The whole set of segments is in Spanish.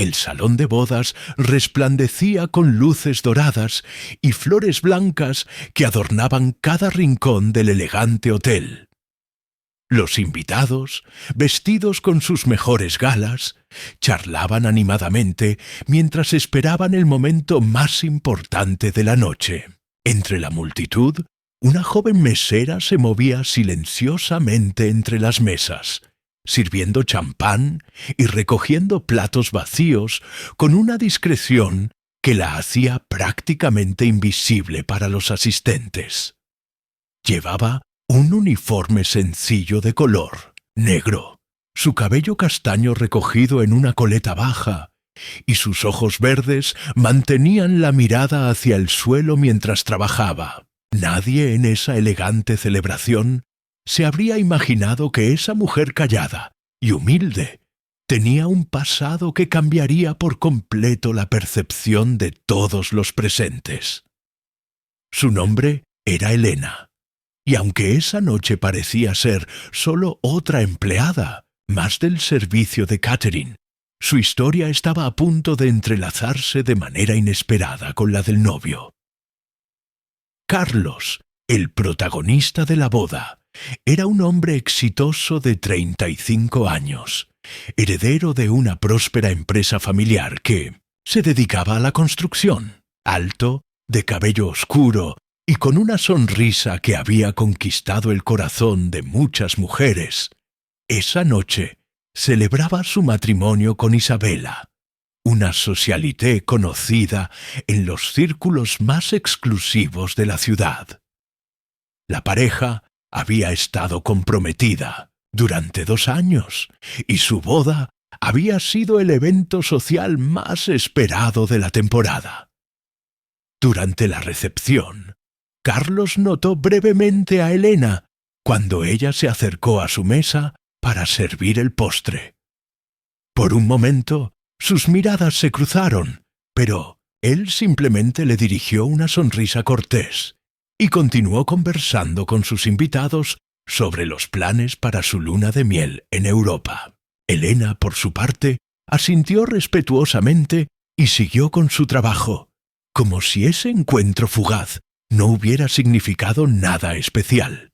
El salón de bodas resplandecía con luces doradas y flores blancas que adornaban cada rincón del elegante hotel. Los invitados, vestidos con sus mejores galas, charlaban animadamente mientras esperaban el momento más importante de la noche. Entre la multitud, una joven mesera se movía silenciosamente entre las mesas, sirviendo champán y recogiendo platos vacíos con una discreción que la hacía prácticamente invisible para los asistentes. Llevaba un uniforme sencillo de color negro, su cabello castaño recogido en una coleta baja, y sus ojos verdes mantenían la mirada hacia el suelo mientras trabajaba. Nadie en esa elegante celebración se habría imaginado que esa mujer callada y humilde tenía un pasado que cambiaría por completo la percepción de todos los presentes. Su nombre era Elena, y aunque esa noche parecía ser solo otra empleada más del servicio de catering, su historia estaba a punto de entrelazarse de manera inesperada con la del novio. Carlos, el protagonista de la boda, era un hombre exitoso de 35 años, heredero de una próspera empresa familiar que se dedicaba a la construcción, alto, de cabello oscuro y con una sonrisa que había conquistado el corazón de muchas mujeres. Esa noche celebraba su matrimonio con Isabela, una socialité conocida en los círculos más exclusivos de la ciudad. La pareja había estado comprometida durante 2 años y su boda había sido el evento social más esperado de la temporada. Durante la recepción, Carlos notó brevemente a Elena cuando ella se acercó a su mesa para servir el postre. Por un momento, sus miradas se cruzaron, pero él simplemente le dirigió una sonrisa cortés y continuó conversando con sus invitados sobre los planes para su luna de miel en Europa. Elena, por su parte, asintió respetuosamente y siguió con su trabajo, como si ese encuentro fugaz no hubiera significado nada especial.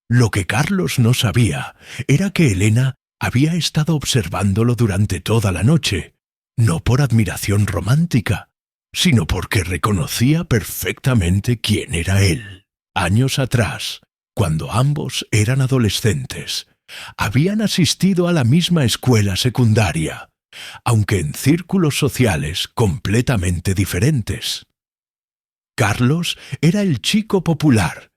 Lo que Carlos no sabía era que Elena había estado observándolo durante toda la noche, no por admiración romántica, sino porque reconocía perfectamente quién era él. Años atrás, cuando ambos eran adolescentes, habían asistido a la misma escuela secundaria, aunque en círculos sociales completamente diferentes. Carlos era el chico popular,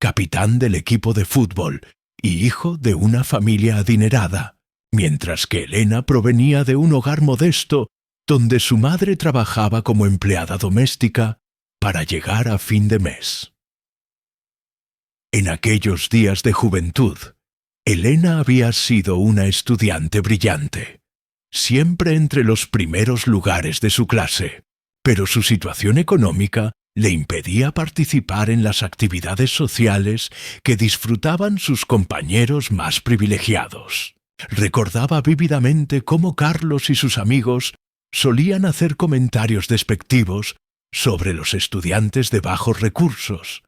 capitán del equipo de fútbol y hijo de una familia adinerada, mientras que Elena provenía de un hogar modesto donde su madre trabajaba como empleada doméstica para llegar a fin de mes. En aquellos días de juventud, Elena había sido una estudiante brillante, siempre entre los primeros lugares de su clase, pero su situación económica le impedía participar en las actividades sociales que disfrutaban sus compañeros más privilegiados. Recordaba vívidamente cómo Carlos y sus amigos solían hacer comentarios despectivos sobre los estudiantes de bajos recursos,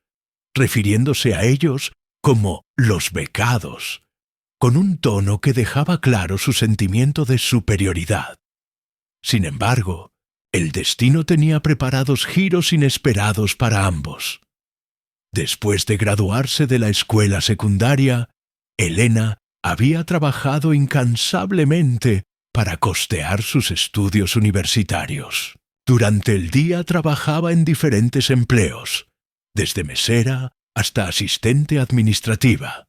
refiriéndose a ellos como los becados, con un tono que dejaba claro su sentimiento de superioridad. Sin embargo, el destino tenía preparados giros inesperados para ambos. Después de graduarse de la escuela secundaria, Elena había trabajado incansablemente para costear sus estudios universitarios. Durante el día trabajaba en diferentes empleos, desde mesera hasta asistente administrativa,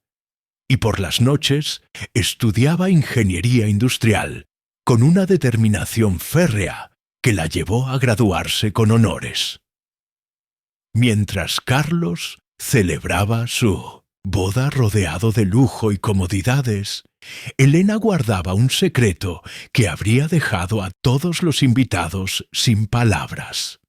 y por las noches estudiaba ingeniería industrial con una determinación férrea que la llevó a graduarse con honores. Mientras Carlos celebraba su boda rodeado de lujo y comodidades, Elena guardaba un secreto que habría dejado a todos los invitados sin palabras.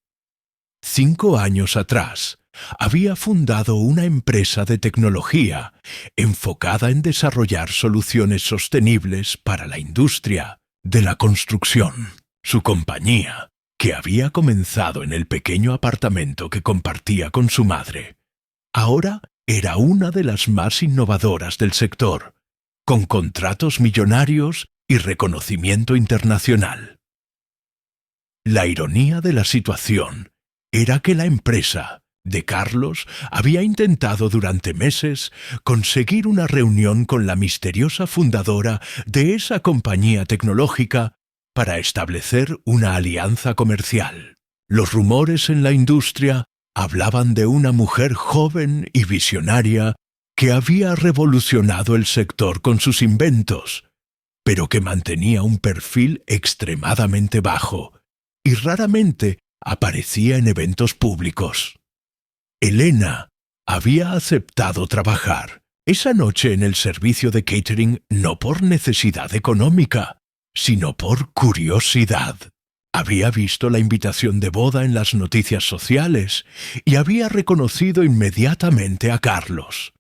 5 años atrás, había fundado una empresa de tecnología enfocada en desarrollar soluciones sostenibles para la industria de la construcción. Su compañía, que había comenzado en el pequeño apartamento que compartía con su madre, ahora era una de las más innovadoras del sector, con contratos millonarios y reconocimiento internacional. La ironía de la situación era que la empresa de Carlos había intentado durante meses conseguir una reunión con la misteriosa fundadora de esa compañía tecnológica para establecer una alianza comercial. Los rumores en la industria hablaban de una mujer joven y visionaria que había revolucionado el sector con sus inventos, pero que mantenía un perfil extremadamente bajo y raramente aparecía en eventos públicos. Elena había aceptado trabajar esa noche en el servicio de catering no por necesidad económica, sino por curiosidad. Había visto la invitación de boda en las noticias sociales y había reconocido inmediatamente a Carlos.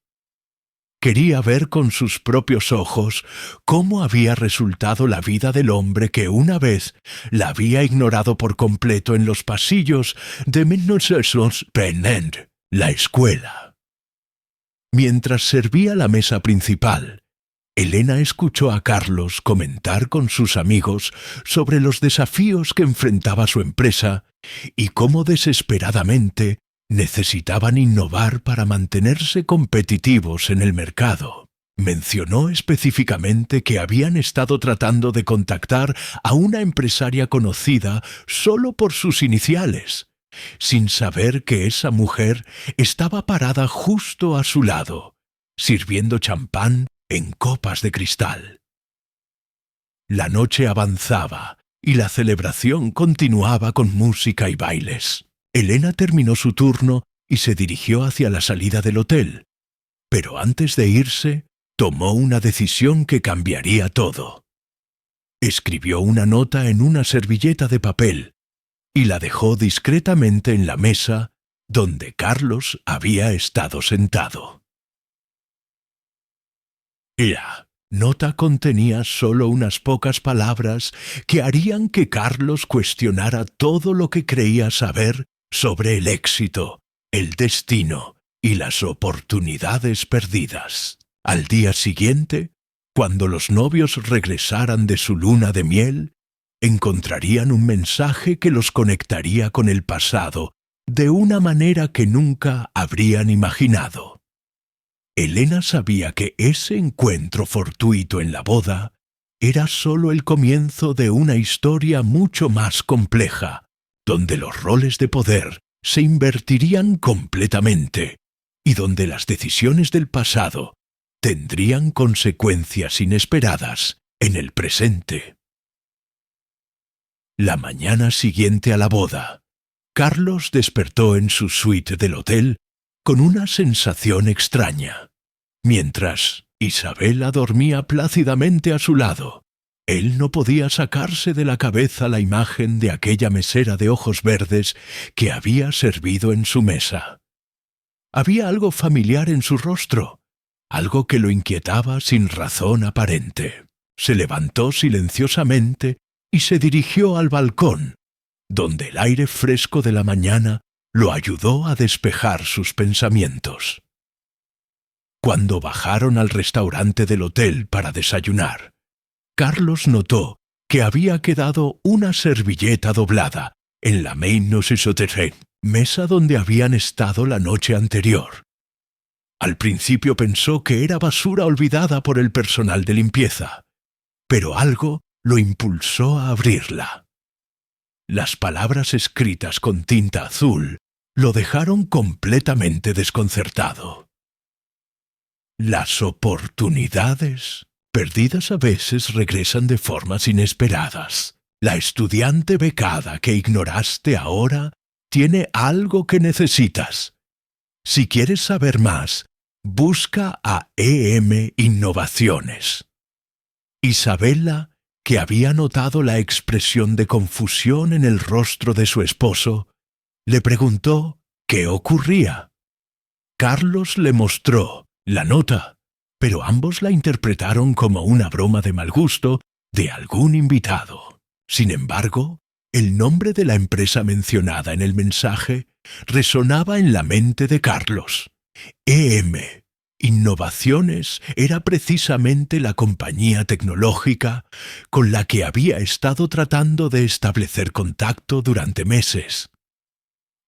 Quería ver con sus propios ojos cómo había resultado la vida del hombre que una vez la había ignorado por completo en los pasillos de Penend, la escuela. Mientras servía la mesa principal, Elena escuchó a Carlos comentar con sus amigos sobre los desafíos que enfrentaba su empresa y cómo desesperadamente necesitaban innovar para mantenerse competitivos en el mercado. Mencionó específicamente que habían estado tratando de contactar a una empresaria conocida solo por sus iniciales, sin saber que esa mujer estaba parada justo a su lado, sirviendo champán en copas de cristal. La noche avanzaba y la celebración continuaba con música y bailes. Elena terminó su turno y se dirigió hacia la salida del hotel, pero antes de irse, tomó una decisión que cambiaría todo. Escribió una nota en una servilleta de papel y la dejó discretamente en la mesa donde Carlos había estado sentado. La nota contenía solo unas pocas palabras que harían que Carlos cuestionara todo lo que creía saber sobre el éxito, el destino y las oportunidades perdidas. Al día siguiente, cuando los novios regresaran de su luna de miel, encontrarían un mensaje que los conectaría con el pasado de una manera que nunca habrían imaginado. Elena sabía que ese encuentro fortuito en la boda era solo el comienzo de una historia mucho más compleja, donde los roles de poder se invertirían completamente y donde las decisiones del pasado tendrían consecuencias inesperadas en el presente. La mañana siguiente a la boda, Carlos despertó en su suite del hotel con una sensación extraña. Mientras Isabela dormía plácidamente a su lado, él no podía sacarse de la cabeza la imagen de aquella mesera de ojos verdes que había servido en su mesa. Había algo familiar en su rostro, algo que lo inquietaba sin razón aparente. Se levantó silenciosamente y se dirigió al balcón, donde el aire fresco de la mañana lo ayudó a despejar sus pensamientos. Cuando bajaron al restaurante del hotel para desayunar, Carlos notó que había quedado una servilleta doblada en la mesa donde habían estado la noche anterior. Al principio pensó que era basura olvidada por el personal de limpieza, pero algo lo impulsó a abrirla. Las palabras escritas con tinta azul lo dejaron completamente desconcertado. Las oportunidades perdidas a veces regresan de formas inesperadas. La estudiante becada que ignoraste ahora tiene algo que necesitas. Si quieres saber más, busca a EM Innovaciones. Isabela, que había notado la expresión de confusión en el rostro de su esposo, le preguntó qué ocurría. Carlos le mostró la nota, pero ambos la interpretaron como una broma de mal gusto de algún invitado. Sin embargo, el nombre de la empresa mencionada en el mensaje resonaba en la mente de Carlos. EM Innovaciones era precisamente la compañía tecnológica con la que había estado tratando de establecer contacto durante meses.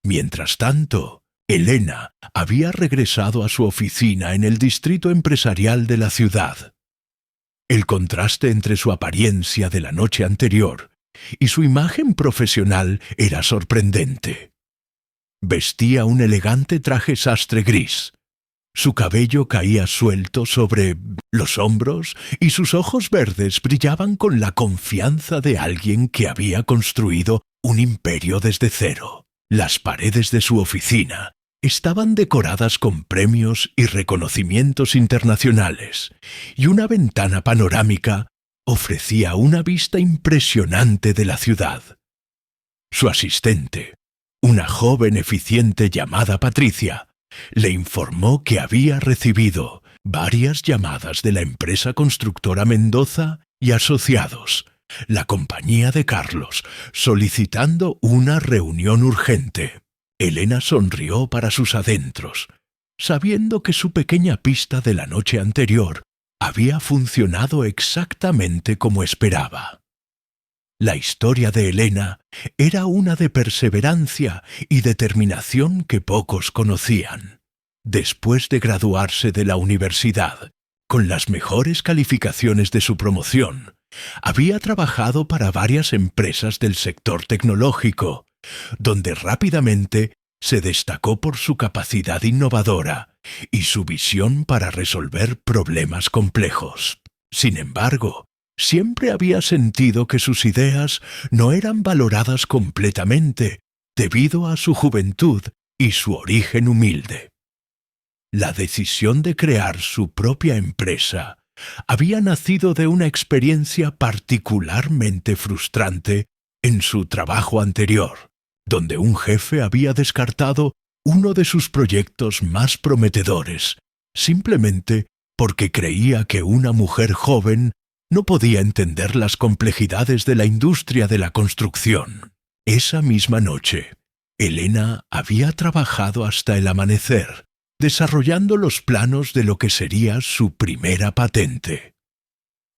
Mientras tanto, Elena había regresado a su oficina en el distrito empresarial de la ciudad. El contraste entre su apariencia de la noche anterior y su imagen profesional era sorprendente. Vestía un elegante traje sastre gris. Su cabello caía suelto sobre los hombros y sus ojos verdes brillaban con la confianza de alguien que había construido un imperio desde cero. Las paredes de su oficina estaban decoradas con premios y reconocimientos internacionales, y una ventana panorámica ofrecía una vista impresionante de la ciudad. Su asistente, una joven eficiente llamada Patricia, le informó que había recibido varias llamadas de la empresa constructora Mendoza y Asociados, la compañía de Carlos, solicitando una reunión urgente. Elena sonrió para sus adentros, sabiendo que su pequeña pista de la noche anterior había funcionado exactamente como esperaba. La historia de Elena era una de perseverancia y determinación que pocos conocían. Después de graduarse de la universidad, con las mejores calificaciones de su promoción, había trabajado para varias empresas del sector tecnológico, donde rápidamente se destacó por su capacidad innovadora y su visión para resolver problemas complejos. Sin embargo, siempre había sentido que sus ideas no eran valoradas completamente debido a su juventud y su origen humilde. La decisión de crear su propia empresa había nacido de una experiencia particularmente frustrante en su trabajo anterior, donde un jefe había descartado uno de sus proyectos más prometedores, simplemente porque creía que una mujer joven no podía entender las complejidades de la industria de la construcción. Esa misma noche, Elena había trabajado hasta el amanecer, desarrollando los planos de lo que sería su primera patente.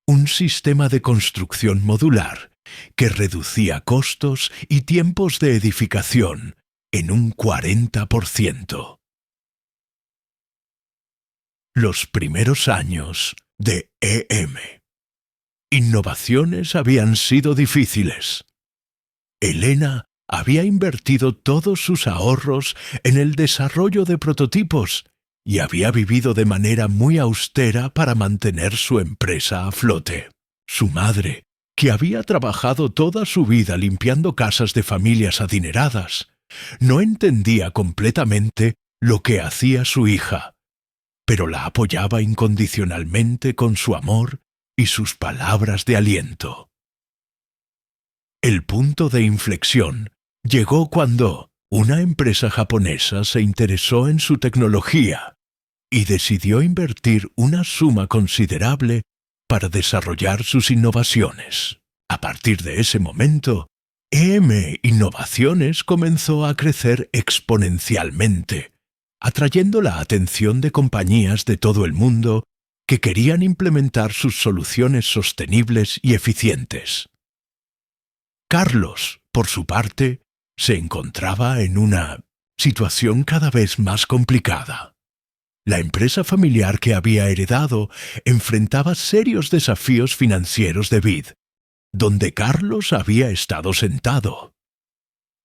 Un sistema de construcción modular que reducía costos y tiempos de edificación en un 40%. Los primeros años de EM Innovaciones habían sido difíciles. Elena había invertido todos sus ahorros en el desarrollo de prototipos y había vivido de manera muy austera para mantener su empresa a flote. Su madre, que había trabajado toda su vida limpiando casas de familias adineradas, no entendía completamente lo que hacía su hija, pero la apoyaba incondicionalmente con su amor y sus palabras de aliento. El punto de inflexión llegó cuando una empresa japonesa se interesó en su tecnología y decidió invertir una suma considerable para desarrollar sus innovaciones. A partir de ese momento, EM Innovaciones comenzó a crecer exponencialmente, atrayendo la atención de compañías de todo el mundo que querían implementar sus soluciones sostenibles y eficientes. Carlos, por su parte, se encontraba en una situación cada vez más complicada. La empresa familiar que había heredado enfrentaba serios desafíos financieros de vid, donde Carlos había estado sentado.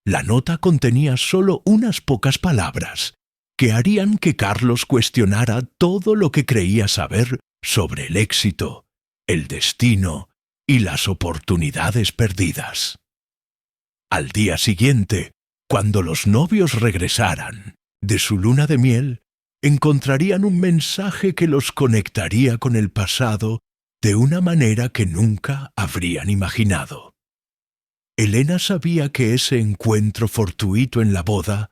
La nota contenía solo unas pocas palabras que harían que Carlos cuestionara todo lo que creía saber sobre el éxito, el destino y las oportunidades perdidas. Al día siguiente, cuando los novios regresaran de su luna de miel, encontrarían un mensaje que los conectaría con el pasado de una manera que nunca habrían imaginado. Elena sabía que ese encuentro fortuito en la boda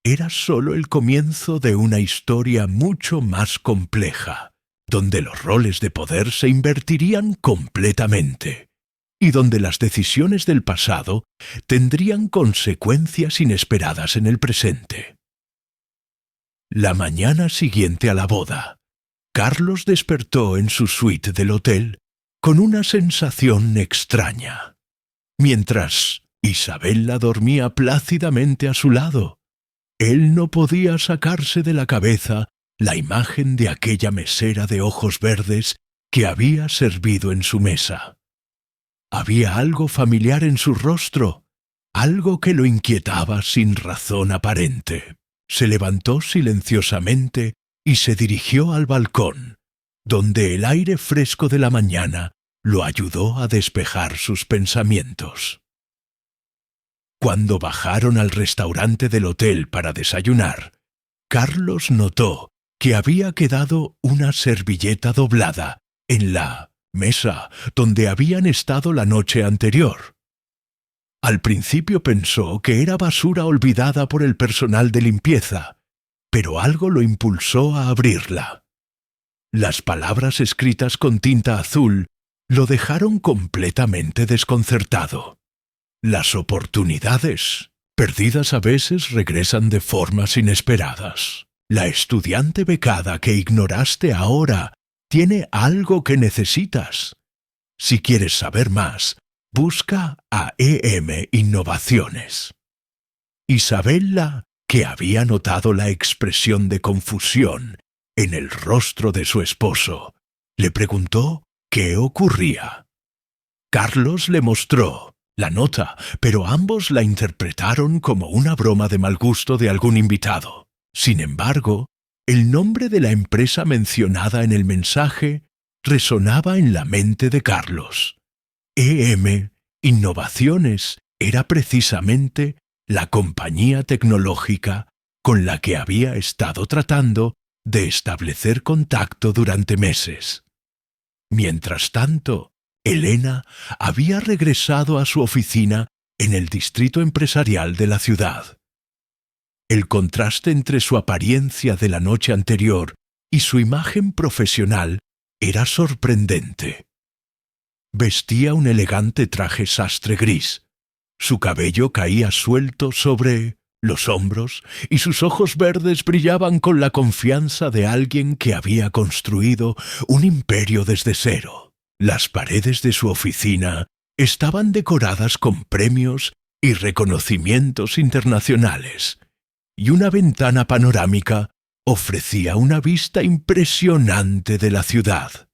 era solo el comienzo de una historia mucho más compleja, donde los roles de poder se invertirían completamente, y donde las decisiones del pasado tendrían consecuencias inesperadas en el presente. La mañana siguiente a la boda, Carlos despertó en su suite del hotel con una sensación extraña, mientras Isabella dormía plácidamente a su lado. Él no podía sacarse de la cabeza la imagen de aquella mesera de ojos verdes que había servido en su mesa. Había algo familiar en su rostro, algo que lo inquietaba sin razón aparente. Se levantó silenciosamente y se dirigió al balcón, donde el aire fresco de la mañana lo ayudó a despejar sus pensamientos. Cuando bajaron al restaurante del hotel para desayunar, Carlos notó que había quedado una servilleta doblada en la mesa donde habían estado la noche anterior. Al principio pensó que era basura olvidada por el personal de limpieza, pero algo lo impulsó a abrirla. Las palabras escritas con tinta azul lo dejaron completamente desconcertado. Las oportunidades, perdidas a veces, regresan de formas inesperadas. La estudiante becada que ignoraste ahora tiene algo que necesitas. Si quieres saber más, busca a EM Innovaciones. Isabella, que había notado la expresión de confusión en el rostro de su esposo, le preguntó qué ocurría. Carlos le mostró la nota, pero ambos la interpretaron como una broma de mal gusto de algún invitado. Sin embargo, el nombre de la empresa mencionada en el mensaje resonaba en la mente de Carlos. EM Innovaciones era precisamente la compañía tecnológica con la que había estado tratando de establecer contacto durante meses. Mientras tanto, Elena había regresado a su oficina en el distrito empresarial de la ciudad. El contraste entre su apariencia de la noche anterior y su imagen profesional era sorprendente. Vestía un elegante traje sastre gris. Su cabello caía suelto sobre los hombros y sus ojos verdes brillaban con la confianza de alguien que había construido un imperio desde cero. Las paredes de su oficina estaban decoradas con premios y reconocimientos internacionales, y una ventana panorámica ofrecía una vista impresionante de la ciudad.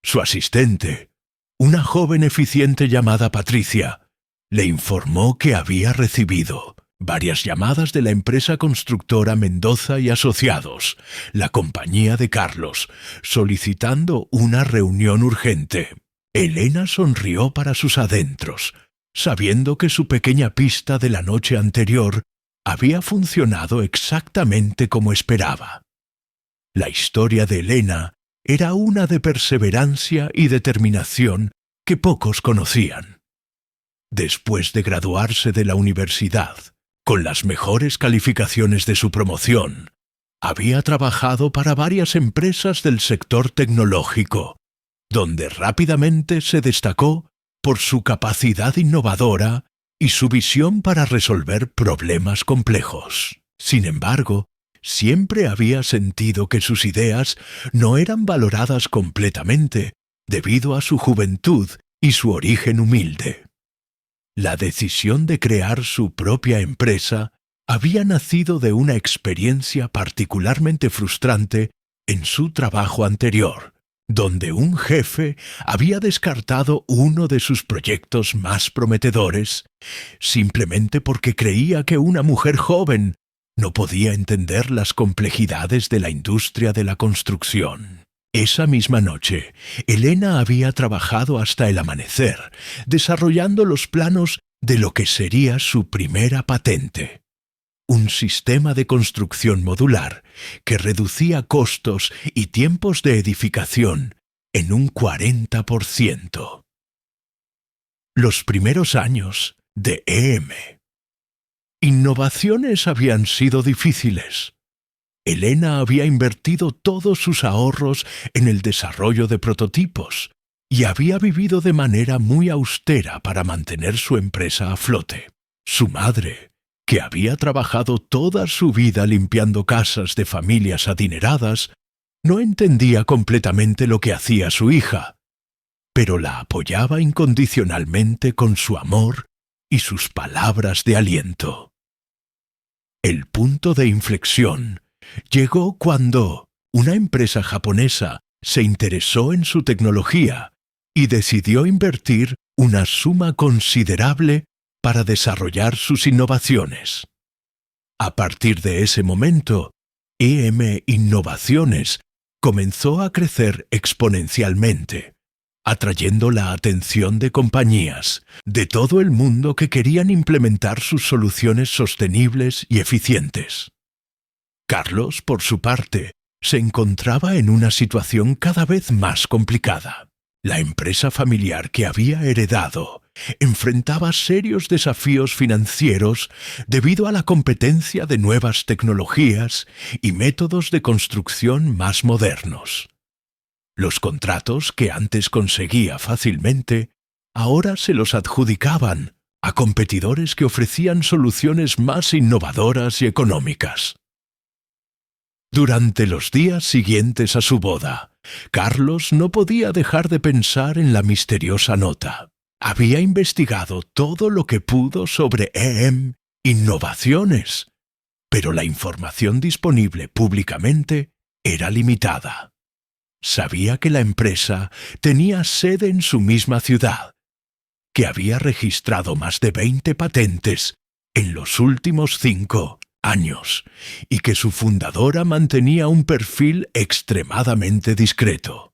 Su asistente, una joven eficiente llamada Patricia, le informó que había recibido varias llamadas de la empresa constructora Mendoza y Asociados, la compañía de Carlos, solicitando una reunión urgente. Elena sonrió para sus adentros, sabiendo que su pequeña pista de la noche anterior había funcionado exactamente como esperaba. La historia de Elena era una de perseverancia y determinación que pocos conocían. Después de graduarse de la universidad, con las mejores calificaciones de su promoción, había trabajado para varias empresas del sector tecnológico, donde rápidamente se destacó por su capacidad innovadora y su visión para resolver problemas complejos. Sin embargo, siempre había sentido que sus ideas no eran valoradas completamente debido a su juventud y su origen humilde. La decisión de crear su propia empresa había nacido de una experiencia particularmente frustrante en su trabajo anterior, donde un jefe había descartado uno de sus proyectos más prometedores simplemente porque creía que una mujer joven no podía entender las complejidades de la industria de la construcción. Esa misma noche, Elena había trabajado hasta el amanecer, desarrollando los planos de lo que sería su primera patente. Un sistema de construcción modular que reducía costos y tiempos de edificación en un 40%. Los primeros años de EM Innovaciones habían sido difíciles. Elena había invertido todos sus ahorros en el desarrollo de prototipos, y había vivido de manera muy austera para mantener su empresa a flote. Su madre, que había trabajado toda su vida limpiando casas de familias adineradas, no entendía completamente lo que hacía su hija, pero la apoyaba incondicionalmente con su amor y sus palabras de aliento. El punto de inflexión llegó cuando una empresa japonesa se interesó en su tecnología y decidió invertir una suma considerable para desarrollar sus innovaciones. A partir de ese momento, EM Innovaciones comenzó a crecer exponencialmente, atrayendo la atención de compañías de todo el mundo que querían implementar sus soluciones sostenibles y eficientes. Carlos, por su parte, se encontraba en una situación cada vez más complicada. La empresa familiar que había heredado enfrentaba serios desafíos financieros debido a la competencia de nuevas tecnologías y métodos de construcción más modernos. Los contratos que antes conseguía fácilmente, ahora se los adjudicaban a competidores que ofrecían soluciones más innovadoras y económicas. Durante los días siguientes a su boda, Carlos no podía dejar de pensar en la misteriosa nota. Había investigado todo lo que pudo sobre EM Innovaciones, pero la información disponible públicamente era limitada. Sabía que la empresa tenía sede en su misma ciudad, que había registrado más de 20 patentes en los últimos 5 años y que su fundadora mantenía un perfil extremadamente discreto.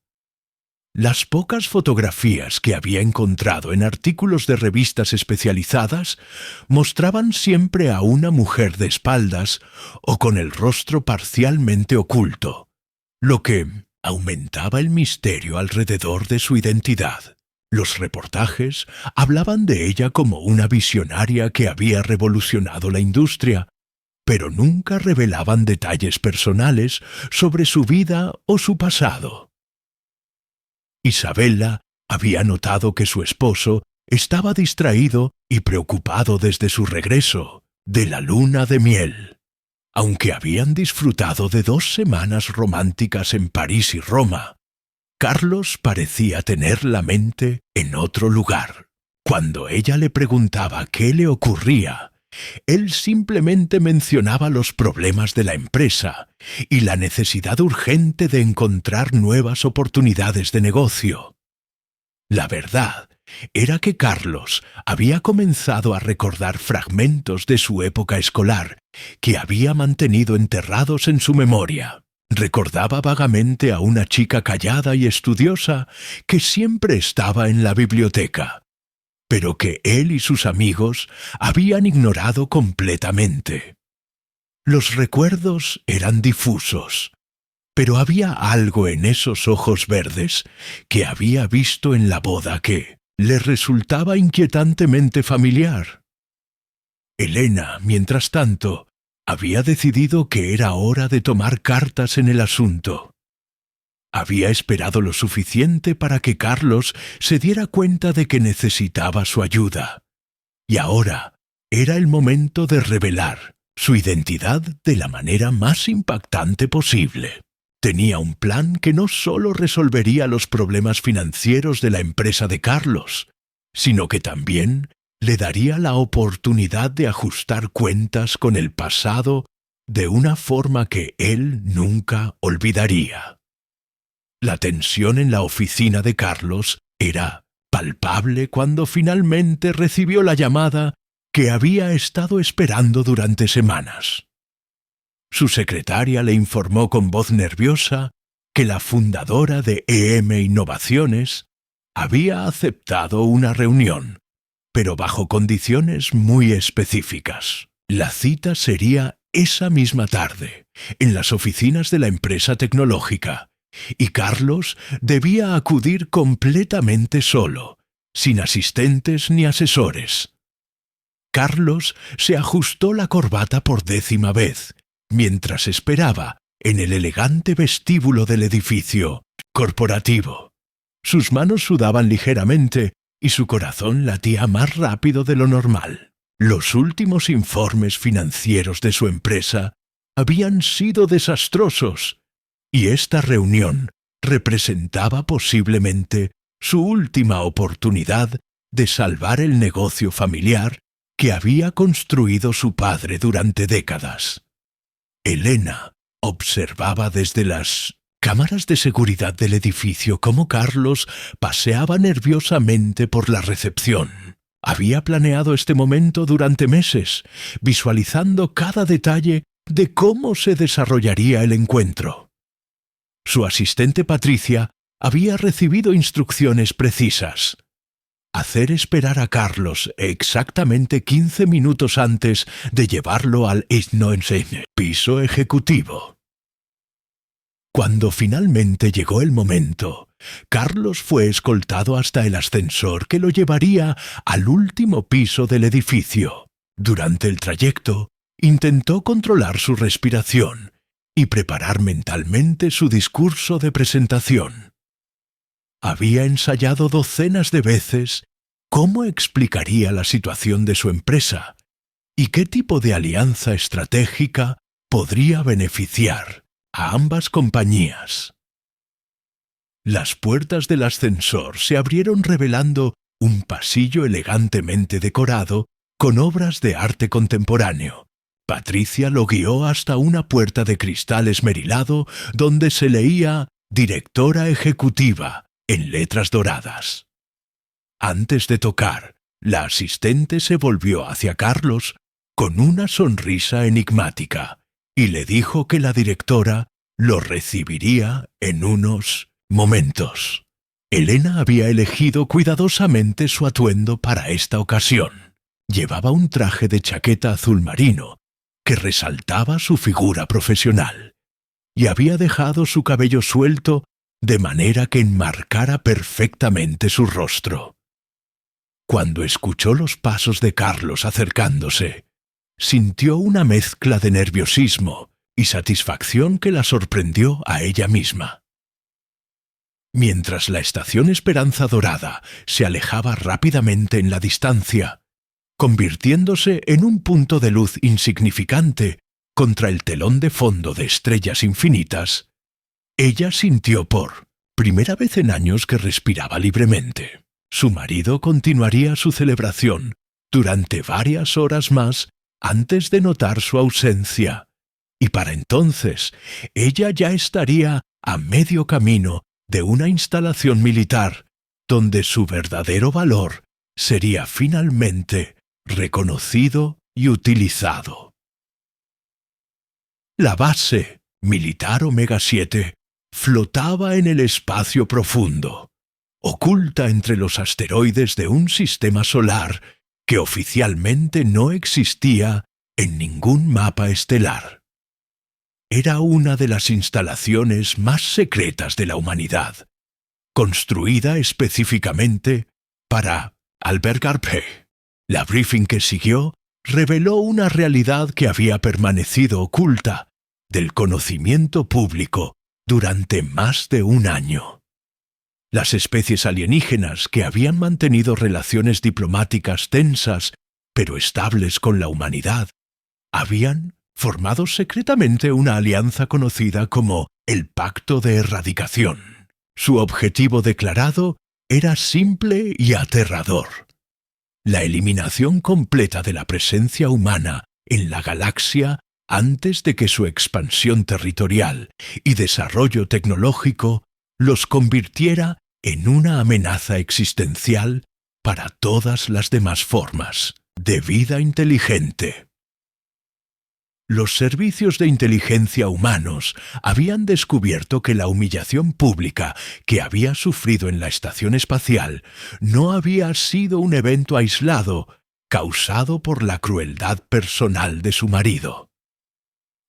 Las pocas fotografías que había encontrado en artículos de revistas especializadas mostraban siempre a una mujer de espaldas o con el rostro parcialmente oculto, lo que aumentaba el misterio alrededor de su identidad. Los reportajes hablaban de ella como una visionaria que había revolucionado la industria, pero nunca revelaban detalles personales sobre su vida o su pasado. Isabella había notado que su esposo estaba distraído y preocupado desde su regreso de la luna de miel. Aunque habían disfrutado de 2 semanas románticas en París y Roma, Carlos parecía tener la mente en otro lugar. Cuando ella le preguntaba qué le ocurría, él simplemente mencionaba los problemas de la empresa y la necesidad urgente de encontrar nuevas oportunidades de negocio. La verdad era que Carlos había comenzado a recordar fragmentos de su época escolar que había mantenido enterrados en su memoria. Recordaba vagamente a una chica callada y estudiosa que siempre estaba en la biblioteca, pero que él y sus amigos habían ignorado completamente. Los recuerdos eran difusos, pero había algo en esos ojos verdes que había visto en la boda que le resultaba inquietantemente familiar. Elena, mientras tanto, había decidido que era hora de tomar cartas en el asunto. Había esperado lo suficiente para que Carlos se diera cuenta de que necesitaba su ayuda, y ahora era el momento de revelar su identidad de la manera más impactante posible. Tenía un plan que no solo resolvería los problemas financieros de la empresa de Carlos, sino que también le daría la oportunidad de ajustar cuentas con el pasado de una forma que él nunca olvidaría. La tensión en la oficina de Carlos era palpable cuando finalmente recibió la llamada que había estado esperando durante semanas. Su secretaria le informó con voz nerviosa que la fundadora de EM Innovaciones había aceptado una reunión, pero bajo condiciones muy específicas. La cita sería esa misma tarde, en las oficinas de la empresa tecnológica, y Carlos debía acudir completamente solo, sin asistentes ni asesores. Carlos se ajustó la corbata por 10ª vez, mientras esperaba en el elegante vestíbulo del edificio corporativo. Sus manos sudaban ligeramente y su corazón latía más rápido de lo normal. Los últimos informes financieros de su empresa habían sido desastrosos, y esta reunión representaba posiblemente su última oportunidad de salvar el negocio familiar que había construido su padre durante décadas. Elena observaba desde las cámaras de seguridad del edificio cómo Carlos paseaba nerviosamente por la recepción. Había planeado este momento durante meses, visualizando cada detalle de cómo se desarrollaría el encuentro. Su asistente Patricia había recibido instrucciones precisas: hacer esperar a Carlos exactamente 15 minutos antes de llevarlo al piso ejecutivo. Cuando finalmente llegó el momento, Carlos fue escoltado hasta el ascensor que lo llevaría al último piso del edificio. Durante el trayecto, intentó controlar su respiración y preparar mentalmente su discurso de presentación. Había ensayado docenas de veces cómo explicaría la situación de su empresa y qué tipo de alianza estratégica podría beneficiar a ambas compañías. Las puertas del ascensor se abrieron revelando un pasillo elegantemente decorado con obras de arte contemporáneo. Patricia lo guió hasta una puerta de cristal esmerilado donde se leía «Directora Ejecutiva» en letras doradas. Antes de tocar, la asistente se volvió hacia Carlos con una sonrisa enigmática y le dijo que la directora lo recibiría en unos momentos. Elena había elegido cuidadosamente su atuendo para esta ocasión. Llevaba un traje de chaqueta azul marino que resaltaba su figura profesional, y había dejado su cabello suelto de manera que enmarcara perfectamente su rostro. Cuando escuchó los pasos de Carlos acercándose, sintió una mezcla de nerviosismo y satisfacción que la sorprendió a ella misma. Mientras la estación Esperanza Dorada se alejaba rápidamente en la distancia, convirtiéndose en un punto de luz insignificante contra el telón de fondo de estrellas infinitas, ella sintió por primera vez en años que respiraba libremente. Su marido continuaría su celebración durante varias horas más antes de notar su ausencia, y para entonces ella ya estaría a medio camino de una instalación militar donde su verdadero valor sería finalmente reconocido y utilizado. La base militar Omega 7 flotaba en el espacio profundo, oculta entre los asteroides de un sistema solar que oficialmente no existía en ningún mapa estelar. Era una de las instalaciones más secretas de la humanidad, construida específicamente para albergar P. La briefing que siguió reveló una realidad que había permanecido oculta del conocimiento público durante más de un año. Las especies alienígenas que habían mantenido relaciones diplomáticas tensas pero estables con la humanidad habían formado secretamente una alianza conocida como el Pacto de Erradicación. Su objetivo declarado era simple y aterrador: la eliminación completa de la presencia humana en la galaxia antes de que su expansión territorial y desarrollo tecnológico los convirtiera en una amenaza existencial para todas las demás formas de vida inteligente. Los servicios de inteligencia humanos habían descubierto que la humillación pública que había sufrido en la estación espacial no había sido un evento aislado causado por la crueldad personal de su marido.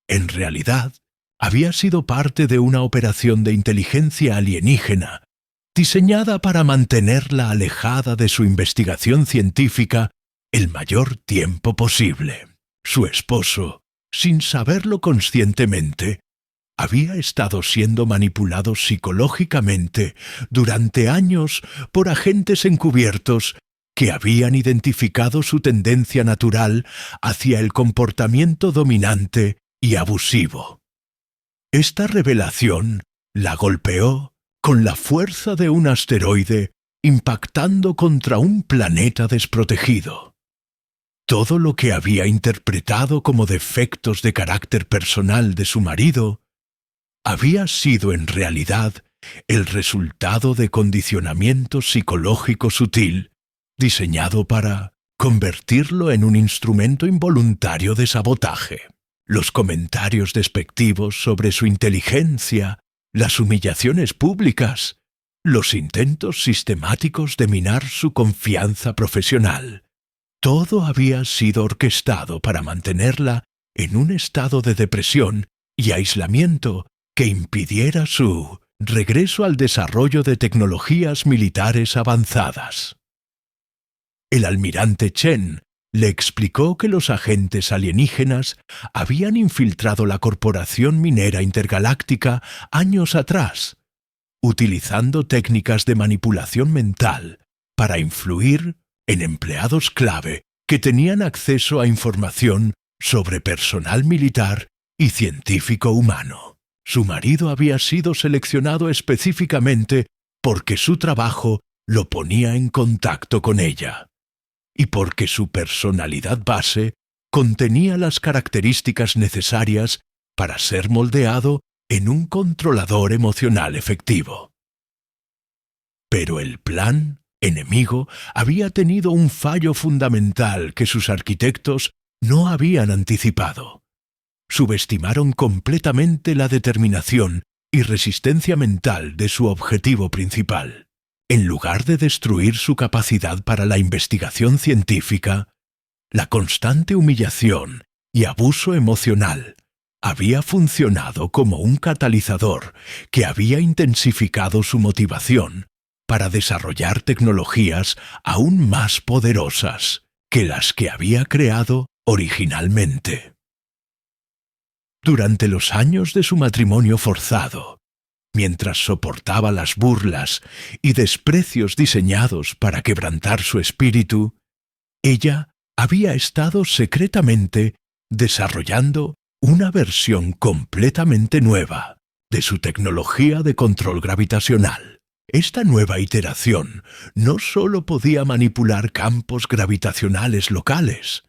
En realidad, había sido parte de una operación de inteligencia alienígena diseñada para mantenerla alejada de su investigación científica el mayor tiempo posible. Su esposo, sin saberlo conscientemente, había estado siendo manipulado psicológicamente durante años por agentes encubiertos que habían identificado su tendencia natural hacia el comportamiento dominante y abusivo. Esta revelación la golpeó con la fuerza de un asteroide impactando contra un planeta desprotegido. Todo lo que había interpretado como defectos de carácter personal de su marido había sido en realidad el resultado de condicionamiento psicológico sutil diseñado para convertirlo en un instrumento involuntario de sabotaje. Los comentarios despectivos sobre su inteligencia, las humillaciones públicas, los intentos sistemáticos de minar su confianza profesional. Todo había sido orquestado para mantenerla en un estado de depresión y aislamiento que impidiera su regreso al desarrollo de tecnologías militares avanzadas. El almirante Chen le explicó que los agentes alienígenas habían infiltrado la Corporación Minera Intergaláctica años atrás, utilizando técnicas de manipulación mental para influir en empleados clave que tenían acceso a información sobre personal militar y científico humano. Su marido había sido seleccionado específicamente porque su trabajo lo ponía en contacto con ella, y porque su personalidad base contenía las características necesarias para ser moldeado en un controlador emocional efectivo. Pero el plan enemigo había tenido un fallo fundamental que sus arquitectos no habían anticipado. Subestimaron completamente la determinación y resistencia mental de su objetivo principal. En lugar de destruir su capacidad para la investigación científica, la constante humillación y abuso emocional había funcionado como un catalizador que había intensificado su motivación para desarrollar tecnologías aún más poderosas que las que había creado originalmente. Durante los años de su matrimonio forzado, mientras soportaba las burlas y desprecios diseñados para quebrantar su espíritu, ella había estado secretamente desarrollando una versión completamente nueva de su tecnología de control gravitacional. Esta nueva iteración no solo podía manipular campos gravitacionales locales,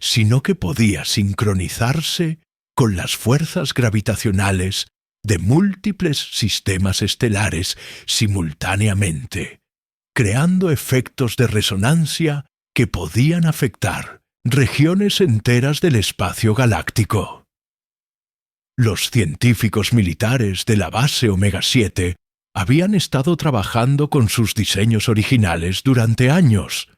sino que podía sincronizarse con las fuerzas gravitacionales de múltiples sistemas estelares simultáneamente, creando efectos de resonancia que podían afectar regiones enteras del espacio galáctico. Los científicos militares de la base Omega 7 habían estado trabajando con sus diseños originales durante años,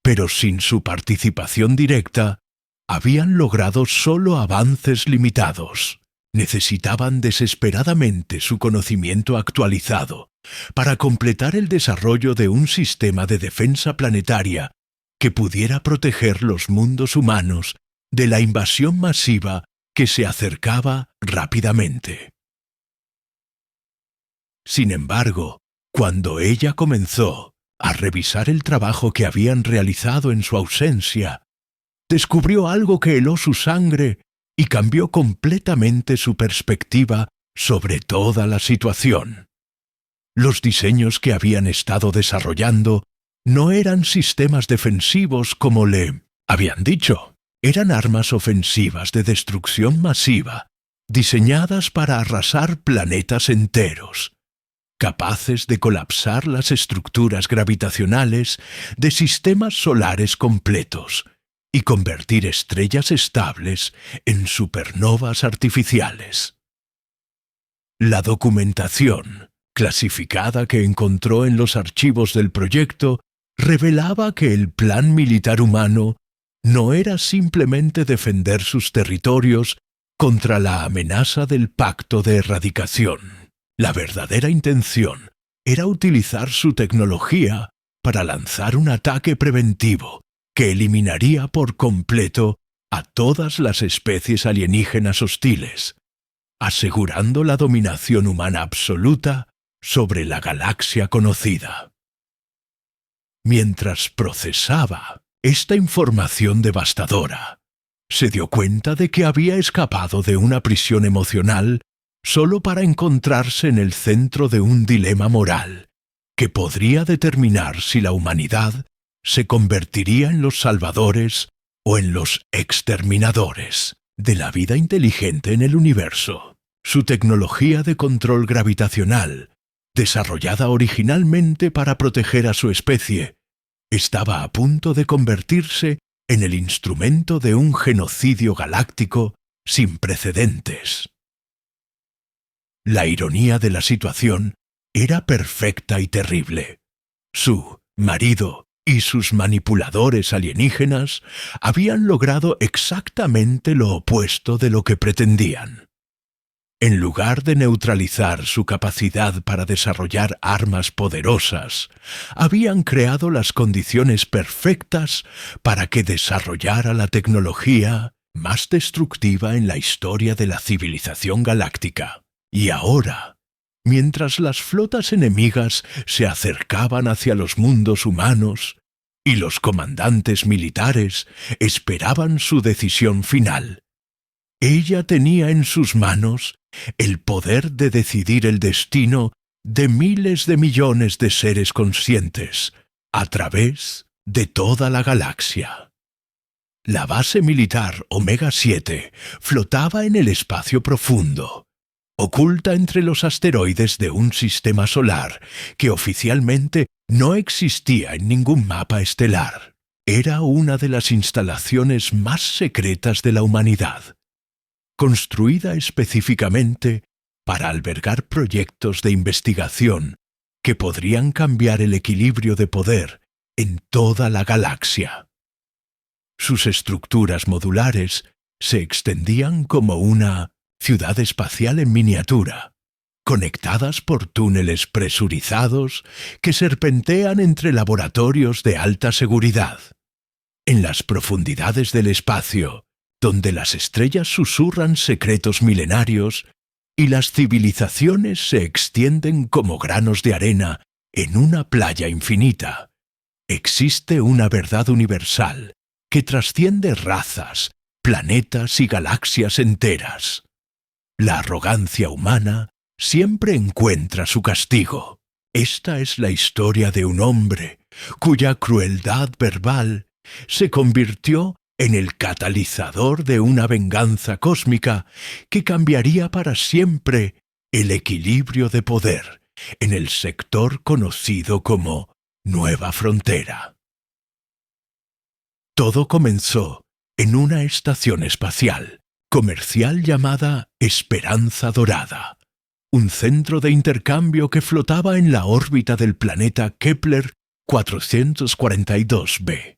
pero sin su participación directa, habían logrado solo avances limitados. Necesitaban desesperadamente su conocimiento actualizado para completar el desarrollo de un sistema de defensa planetaria que pudiera proteger los mundos humanos de la invasión masiva que se acercaba rápidamente. Sin embargo, cuando ella comenzó a revisar el trabajo que habían realizado en su ausencia, descubrió algo que heló su sangre y cambió completamente su perspectiva sobre toda la situación. Los diseños que habían estado desarrollando no eran sistemas defensivos como le habían dicho. Eran armas ofensivas de destrucción masiva, diseñadas para arrasar planetas enteros, capaces de colapsar las estructuras gravitacionales de sistemas solares completos y convertir estrellas estables en supernovas artificiales. La documentación clasificada que encontró en los archivos del proyecto revelaba que el plan militar humano no era simplemente defender sus territorios contra la amenaza del pacto de erradicación. La verdadera intención era utilizar su tecnología para lanzar un ataque preventivo que eliminaría por completo a todas las especies alienígenas hostiles, asegurando la dominación humana absoluta sobre la galaxia conocida. Mientras procesaba esta información devastadora, se dio cuenta de que había escapado de una prisión emocional solo para encontrarse en el centro de un dilema moral que podría determinar si la humanidad se convertiría en los salvadores o en los exterminadores de la vida inteligente en el universo. Su tecnología de control gravitacional, desarrollada originalmente para proteger a su especie, estaba a punto de convertirse en el instrumento de un genocidio galáctico sin precedentes. La ironía de la situación era perfecta y terrible. Su marido y sus manipuladores alienígenas habían logrado exactamente lo opuesto de lo que pretendían. En lugar de neutralizar su capacidad para desarrollar armas poderosas, habían creado las condiciones perfectas para que desarrollara la tecnología más destructiva en la historia de la civilización galáctica. Y ahora, mientras las flotas enemigas se acercaban hacia los mundos humanos y los comandantes militares esperaban su decisión final, ella tenía en sus manos el poder de decidir el destino de miles de millones de seres conscientes a través de toda la galaxia. La base militar Omega 7 flotaba en el espacio profundo, oculta entre los asteroides de un sistema solar que oficialmente no existía en ningún mapa estelar. Era una de las instalaciones más secretas de la humanidad, construida específicamente para albergar proyectos de investigación que podrían cambiar el equilibrio de poder en toda la galaxia. Sus estructuras modulares se extendían como una ciudad espacial en miniatura, conectadas por túneles presurizados que serpentean entre laboratorios de alta seguridad. En las profundidades del espacio, donde las estrellas susurran secretos milenarios y las civilizaciones se extienden como granos de arena en una playa infinita, existe una verdad universal que trasciende razas, planetas y galaxias enteras. La arrogancia humana siempre encuentra su castigo. Esta es la historia de un hombre cuya crueldad verbal se convirtió en el catalizador de una venganza cósmica que cambiaría para siempre el equilibrio de poder en el sector conocido como Nueva Frontera. Todo comenzó en una estación espacial comercial llamada Esperanza Dorada, un centro de intercambio que flotaba en la órbita del planeta Kepler 442b.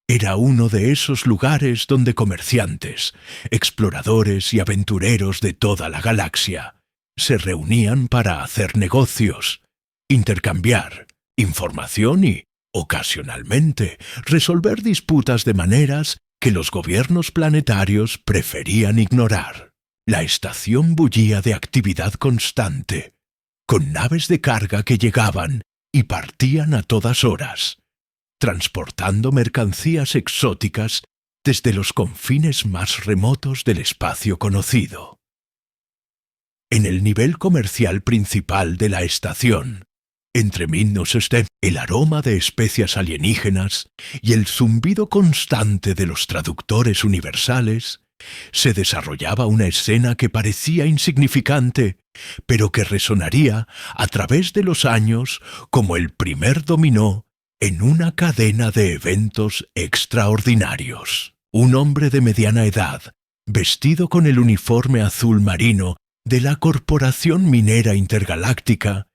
Era uno de esos lugares donde comerciantes, exploradores y aventureros de toda la galaxia se reunían para hacer negocios, intercambiar información y, ocasionalmente, resolver disputas de maneras que los gobiernos planetarios preferían ignorar. La estación bullía de actividad constante, con naves de carga que llegaban y partían a todas horas, transportando mercancías exóticas desde los confines más remotos del espacio conocido. En el nivel comercial principal de la estación, entre Midnus-Step, el aroma de especias alienígenas y el zumbido constante de los traductores universales, se desarrollaba una escena que parecía insignificante, pero que resonaría a través de los años como el primer dominó en una cadena de eventos extraordinarios. Un hombre de mediana edad, vestido con el uniforme azul marino de la Corporación Minera Intergaláctica,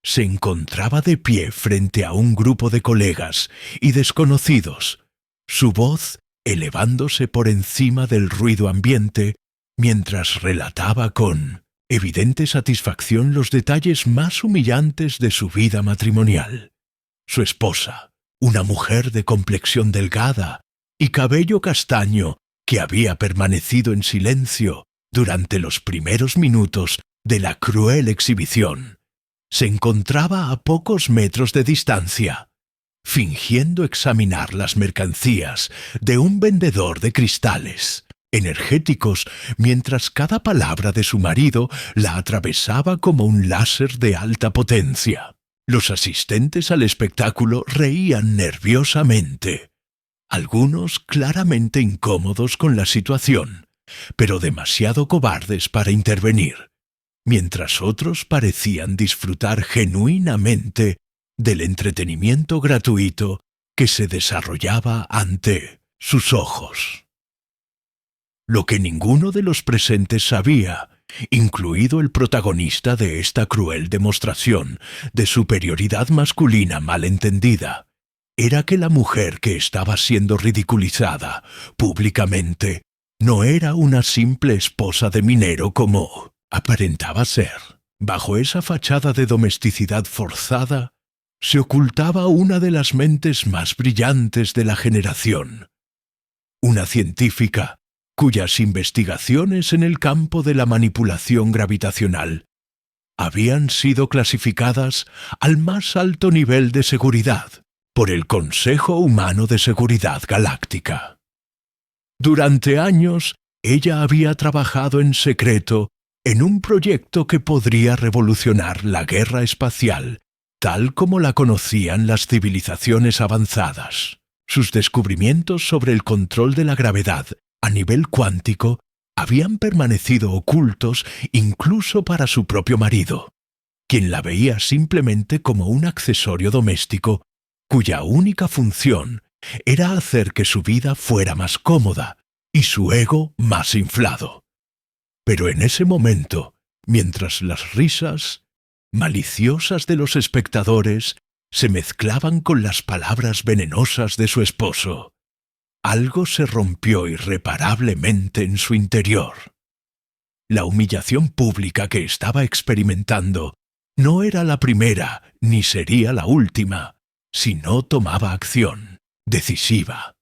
se encontraba de pie frente a un grupo de colegas y desconocidos, su voz elevándose por encima del ruido ambiente mientras relataba con evidente satisfacción los detalles más humillantes de su vida matrimonial. Su esposa, una mujer de complexión delgada y cabello castaño que había permanecido en silencio Durante los primeros minutos de la cruel exhibición, se encontraba a pocos metros de distancia, fingiendo examinar las mercancías de un vendedor de cristales energéticos, mientras cada palabra de su marido la atravesaba como un láser de alta potencia. Los asistentes al espectáculo reían nerviosamente, algunos claramente incómodos con la situación, pero demasiado cobardes para intervenir, mientras otros parecían disfrutar genuinamente del entretenimiento gratuito que se desarrollaba ante sus ojos. Lo que ninguno de los presentes sabía, incluido el protagonista de esta cruel demostración de superioridad masculina malentendida, era que la mujer que estaba siendo ridiculizada públicamente no era una simple esposa de minero como aparentaba ser. Bajo esa fachada de domesticidad forzada, se ocultaba una de las mentes más brillantes de la generación, una científica cuyas investigaciones en el campo de la manipulación gravitacional habían sido clasificadas al más alto nivel de seguridad por el Consejo Humano de Seguridad Galáctica. Durante años, ella había trabajado en secreto en un proyecto que podría revolucionar la guerra espacial, tal como la conocían las civilizaciones avanzadas. Sus descubrimientos sobre el control de la gravedad a nivel cuántico habían permanecido ocultos incluso para su propio marido, quien la veía simplemente como un accesorio doméstico cuya única función era hacer que su vida fuera más cómoda y su ego más inflado. Pero en ese momento, mientras las risas maliciosas de los espectadores se mezclaban con las palabras venenosas de su esposo, algo se rompió irreparablemente en su interior. La humillación pública que estaba experimentando no era la primera ni sería la última si no tomaba acción decisiva.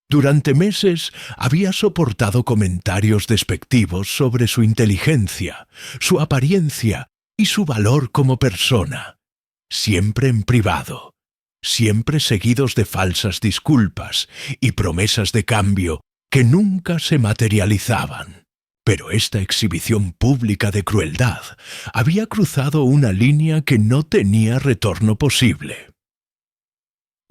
Durante meses había soportado comentarios despectivos sobre su inteligencia, su apariencia y su valor como persona, siempre en privado, siempre seguidos de falsas disculpas y promesas de cambio que nunca se materializaban. Pero esta exhibición pública de crueldad había cruzado una línea que no tenía retorno posible.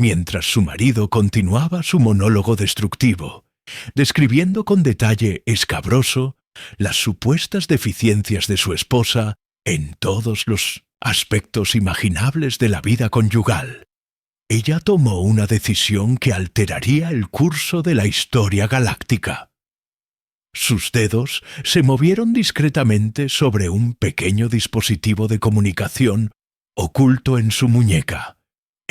Mientras su marido continuaba su monólogo destructivo, describiendo con detalle escabroso las supuestas deficiencias de su esposa en todos los aspectos imaginables de la vida conyugal, ella tomó una decisión que alteraría el curso de la historia galáctica. Sus dedos se movieron discretamente sobre un pequeño dispositivo de comunicación oculto en su muñeca,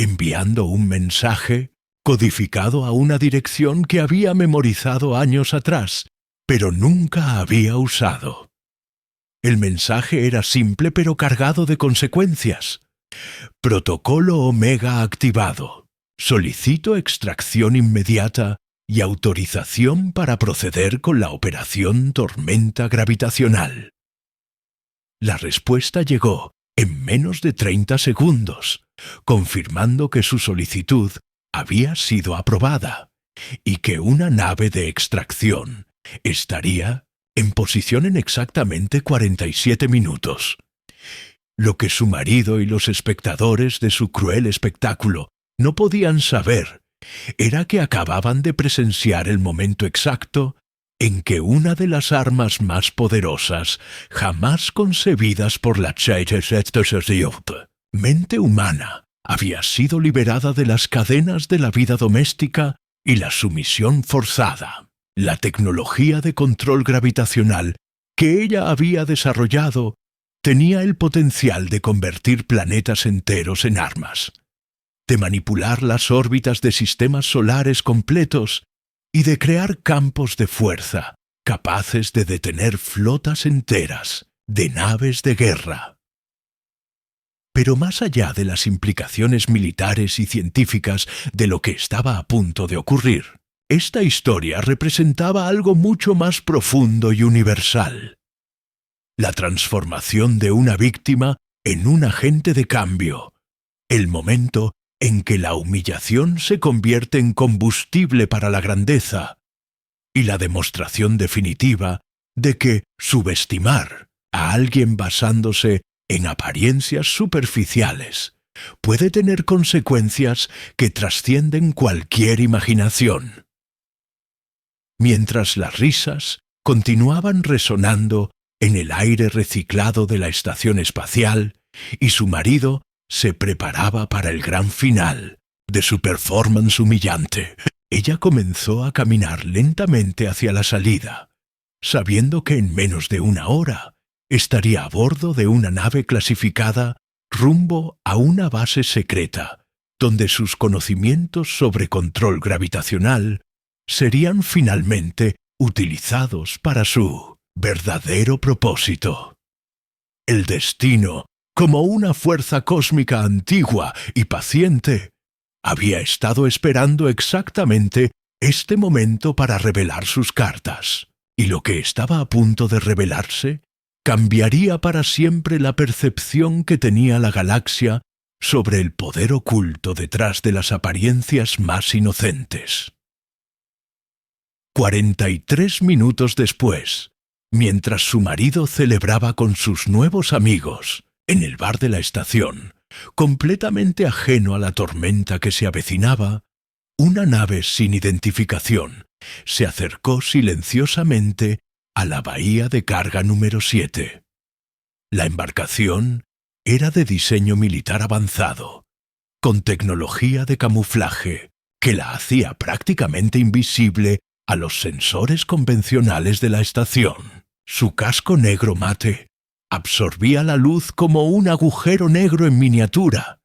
enviando un mensaje codificado a una dirección que había memorizado años atrás, pero nunca había usado. El mensaje era simple pero cargado de consecuencias. Protocolo Omega activado. Solicito extracción inmediata y autorización para proceder con la operación Tormenta Gravitacional. La respuesta llegó en menos de 30 segundos, confirmando que su solicitud había sido aprobada y que una nave de extracción estaría en posición en exactamente 47 minutos. Lo que su marido y los espectadores de su cruel espectáculo no podían saber era que acababan de presenciar el momento exacto en que una de las armas más poderosas jamás concebidas por la mente humana había sido liberada de las cadenas de la vida doméstica y la sumisión forzada. La tecnología de control gravitacional que ella había desarrollado tenía el potencial de convertir planetas enteros en armas, de manipular las órbitas de sistemas solares completos y de crear campos de fuerza capaces de detener flotas enteras de naves de guerra. Pero más allá de las implicaciones militares y científicas de lo que estaba a punto de ocurrir, esta historia representaba algo mucho más profundo y universal: la transformación de una víctima en un agente de cambio, el momento en que la humillación se convierte en combustible para la grandeza, y la demostración definitiva de que subestimar a alguien basándose en apariencias superficiales puede tener consecuencias que trascienden cualquier imaginación. Mientras las risas continuaban resonando en el aire reciclado de la estación espacial y su marido se preparaba para el gran final de su performance humillante, ella comenzó a caminar lentamente hacia la salida, sabiendo que en menos de una hora estaría a bordo de una nave clasificada rumbo a una base secreta, donde sus conocimientos sobre control gravitacional serían finalmente utilizados para su verdadero propósito. El destino, como una fuerza cósmica antigua y paciente, había estado esperando exactamente este momento para revelar sus cartas, y lo que estaba a punto de revelarse cambiaría para siempre la percepción que tenía la galaxia sobre el poder oculto detrás de las apariencias más inocentes. 43 minutos después, mientras su marido celebraba con sus nuevos amigos en el bar de la estación, completamente ajeno a la tormenta que se avecinaba, una nave sin identificación se acercó silenciosamente a la bahía de carga número 7. La embarcación era de diseño militar avanzado, con tecnología de camuflaje que la hacía prácticamente invisible a los sensores convencionales de la estación. Su casco negro mate absorbía la luz como un agujero negro en miniatura,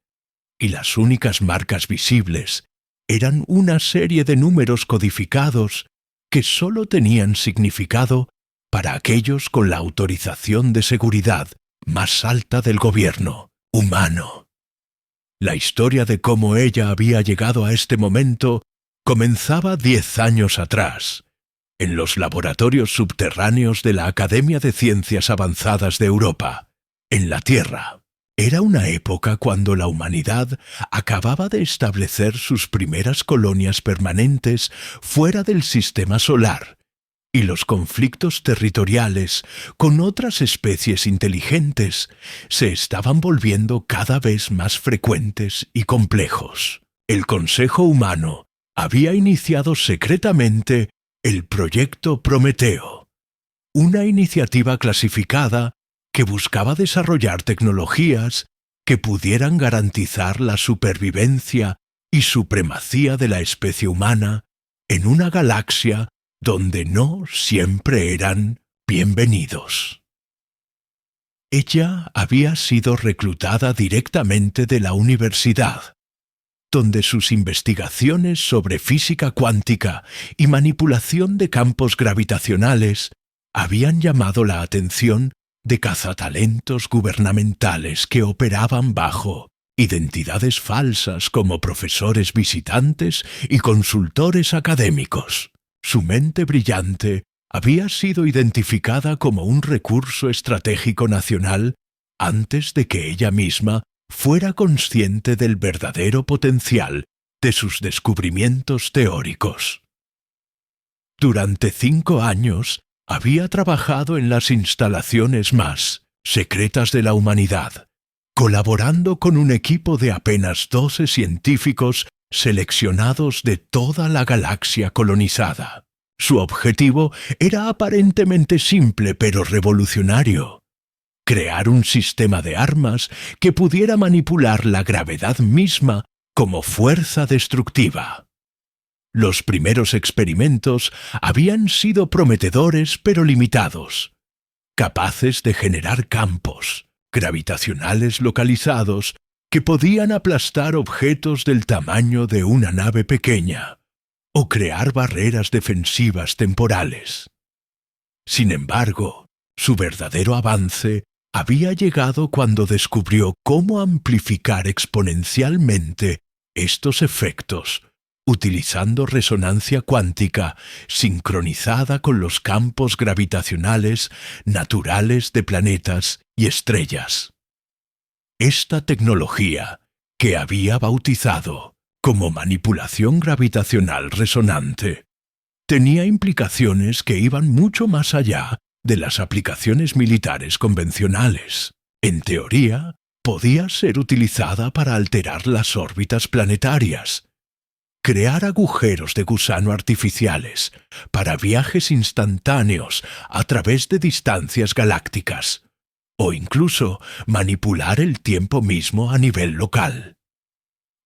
y las únicas marcas visibles eran una serie de números codificados que solo tenían significado para aquellos con la autorización de seguridad más alta del gobierno humano. La historia de cómo ella había llegado a este momento comenzaba 10 años atrás, en los laboratorios subterráneos de la Academia de Ciencias Avanzadas de Europa, en la Tierra. Era una época cuando la humanidad acababa de establecer sus primeras colonias permanentes fuera del sistema solar, y los conflictos territoriales con otras especies inteligentes se estaban volviendo cada vez más frecuentes y complejos. El Consejo Humano había iniciado secretamente el Proyecto Prometeo, una iniciativa clasificada que buscaba desarrollar tecnologías que pudieran garantizar la supervivencia y supremacía de la especie humana en una galaxia donde no siempre eran bienvenidos. Ella había sido reclutada directamente de la universidad, donde sus investigaciones sobre física cuántica y manipulación de campos gravitacionales habían llamado la atención de cazatalentos gubernamentales que operaban bajo identidades falsas como profesores visitantes y consultores académicos. Su mente brillante había sido identificada como un recurso estratégico nacional antes de que ella misma fuera consciente del verdadero potencial de sus descubrimientos teóricos. Durante 5 años había trabajado en las instalaciones más secretas de la humanidad, colaborando con un equipo de apenas 12 científicos seleccionados de toda la galaxia colonizada. Su objetivo era aparentemente simple pero revolucionario: crear un sistema de armas que pudiera manipular la gravedad misma como fuerza destructiva. Los primeros experimentos habían sido prometedores pero limitados, capaces de generar campos gravitacionales localizados que podían aplastar objetos del tamaño de una nave pequeña o crear barreras defensivas temporales. Sin embargo, su verdadero avance había llegado cuando descubrió cómo amplificar exponencialmente estos efectos utilizando resonancia cuántica sincronizada con los campos gravitacionales naturales de planetas y estrellas. Esta tecnología, que había bautizado como manipulación gravitacional resonante, tenía implicaciones que iban mucho más allá de las aplicaciones militares convencionales. En teoría, podía ser utilizada para alterar las órbitas planetarias, crear agujeros de gusano artificiales para viajes instantáneos a través de distancias galácticas, o incluso manipular el tiempo mismo a nivel local.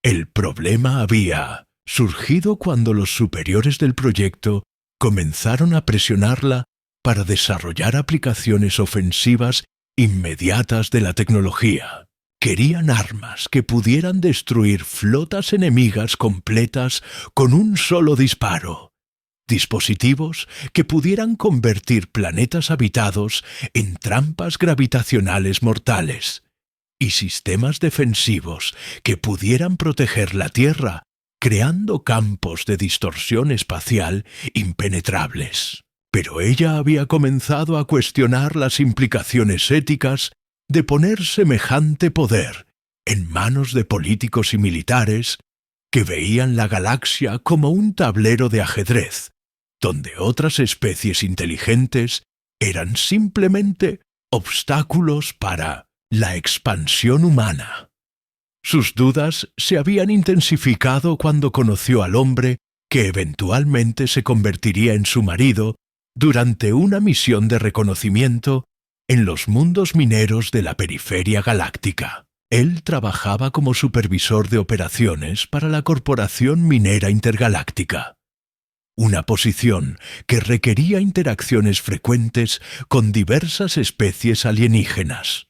El problema había surgido cuando los superiores del proyecto comenzaron a presionarla para desarrollar aplicaciones ofensivas inmediatas de la tecnología. Querían armas que pudieran destruir flotas enemigas completas con un solo disparo, dispositivos que pudieran convertir planetas habitados en trampas gravitacionales mortales, y sistemas defensivos que pudieran proteger la Tierra, creando campos de distorsión espacial impenetrables. Pero ella había comenzado a cuestionar las implicaciones éticas de poner semejante poder en manos de políticos y militares que veían la galaxia como un tablero de ajedrez, donde otras especies inteligentes eran simplemente obstáculos para la expansión humana. Sus dudas se habían intensificado cuando conoció al hombre que eventualmente se convertiría en su marido durante una misión de reconocimiento en los mundos mineros de la periferia galáctica. Él trabajaba como supervisor de operaciones para la Corporación Minera Intergaláctica, una posición que requería interacciones frecuentes con diversas especies alienígenas.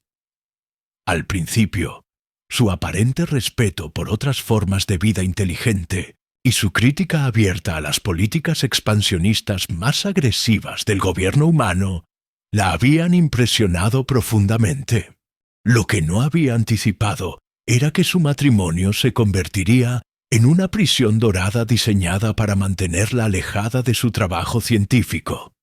Al principio, su aparente respeto por otras formas de vida inteligente y su crítica abierta a las políticas expansionistas más agresivas del gobierno humano la habían impresionado profundamente. Lo que no había anticipado era que su matrimonio se convertiría en una prisión dorada diseñada para mantenerla alejada de su trabajo científico.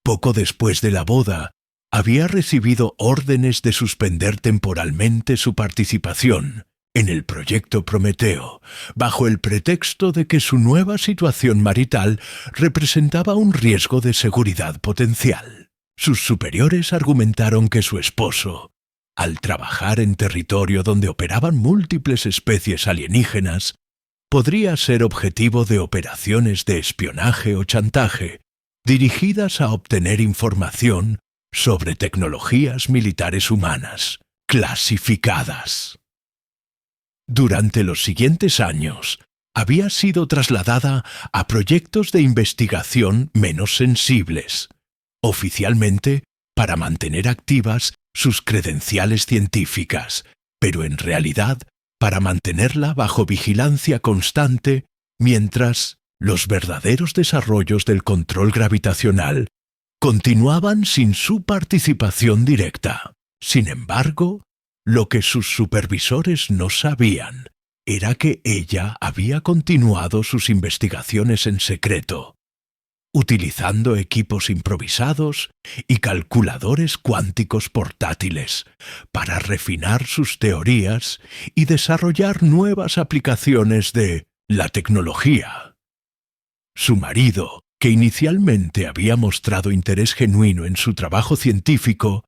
Poco después de la boda, había recibido órdenes de suspender temporalmente su participación en el proyecto Prometeo, bajo el pretexto de que su nueva situación marital representaba un riesgo de seguridad potencial. Sus superiores argumentaron que su esposo, al trabajar en territorio donde operaban múltiples especies alienígenas, podría ser objetivo de operaciones de espionaje o chantaje dirigidas a obtener información sobre tecnologías militares humanas clasificadas. Durante los siguientes años, había sido trasladada a proyectos de investigación menos sensibles, oficialmente para mantener activas sus credenciales científicas, pero en realidad para mantenerla bajo vigilancia constante mientras los verdaderos desarrollos del control gravitacional continuaban sin su participación directa. Sin embargo, lo que sus supervisores no sabían era que ella había continuado sus investigaciones en secreto, utilizando equipos improvisados y calculadores cuánticos portátiles para refinar sus teorías y desarrollar nuevas aplicaciones de la tecnología. Su marido, que inicialmente había mostrado interés genuino en su trabajo científico,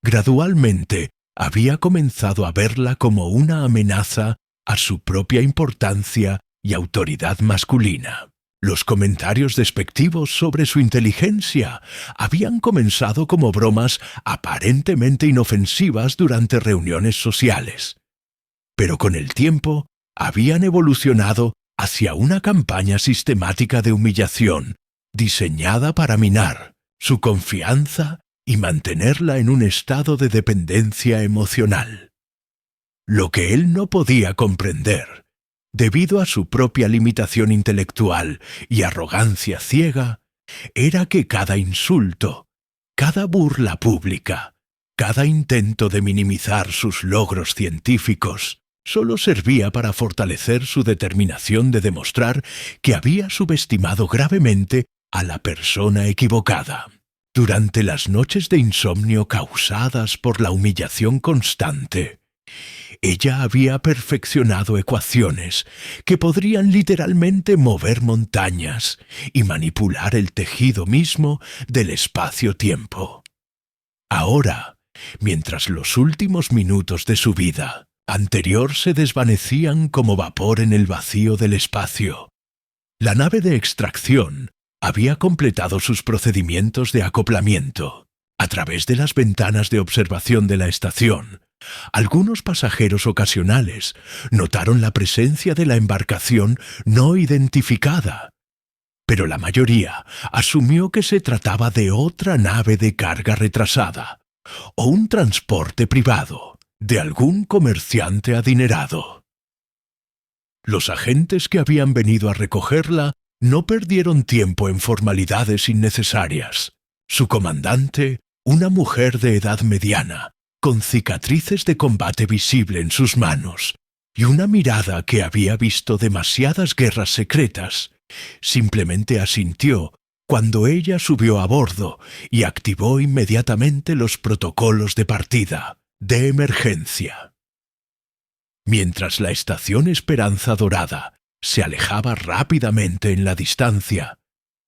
gradualmente había comenzado a verla como una amenaza a su propia importancia y autoridad masculina. Los comentarios despectivos sobre su inteligencia habían comenzado como bromas aparentemente inofensivas durante reuniones sociales, pero con el tiempo habían evolucionado hacia una campaña sistemática de humillación diseñada para minar su confianza y mantenerla en un estado de dependencia emocional. Lo que él no podía comprender, debido a su propia limitación intelectual y arrogancia ciega, era que cada insulto, cada burla pública, cada intento de minimizar sus logros científicos, solo servía para fortalecer su determinación de demostrar que había subestimado gravemente a la persona equivocada. Durante las noches de insomnio causadas por la humillación constante, ella había perfeccionado ecuaciones que podrían literalmente mover montañas y manipular el tejido mismo del espacio-tiempo. Ahora, mientras los últimos minutos de su vida anterior se desvanecían como vapor en el vacío del espacio, la nave de extracción había completado sus procedimientos de acoplamiento. A través de las ventanas de observación de la estación, algunos pasajeros ocasionales notaron la presencia de la embarcación no identificada, pero la mayoría asumió que se trataba de otra nave de carga retrasada o un transporte privado de algún comerciante adinerado. Los agentes que habían venido a recogerla no perdieron tiempo en formalidades innecesarias. Su comandante, una mujer de edad mediana, con cicatrices de combate visible en sus manos y una mirada que había visto demasiadas guerras secretas, simplemente asintió cuando ella subió a bordo y activó inmediatamente los protocolos de partida de emergencia. Mientras la estación Esperanza Dorada se alejaba rápidamente en la distancia,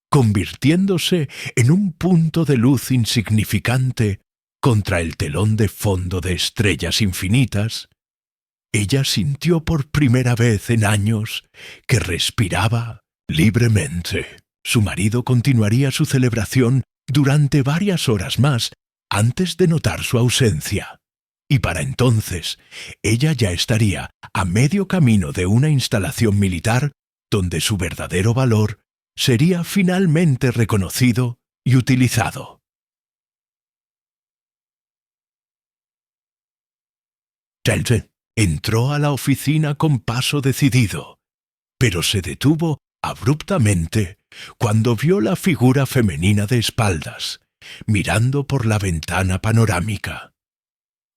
convirtiéndose en un punto de luz insignificante contra el telón de fondo de estrellas infinitas, ella sintió por primera vez en años que respiraba libremente. Su marido continuaría su celebración durante varias horas más antes de notar su ausencia. Y para entonces, ella ya estaría a medio camino de una instalación militar donde su verdadero valor sería finalmente reconocido y utilizado. Chelsea entró a la oficina con paso decidido, pero se detuvo abruptamente cuando vio la figura femenina de espaldas, mirando por la ventana panorámica.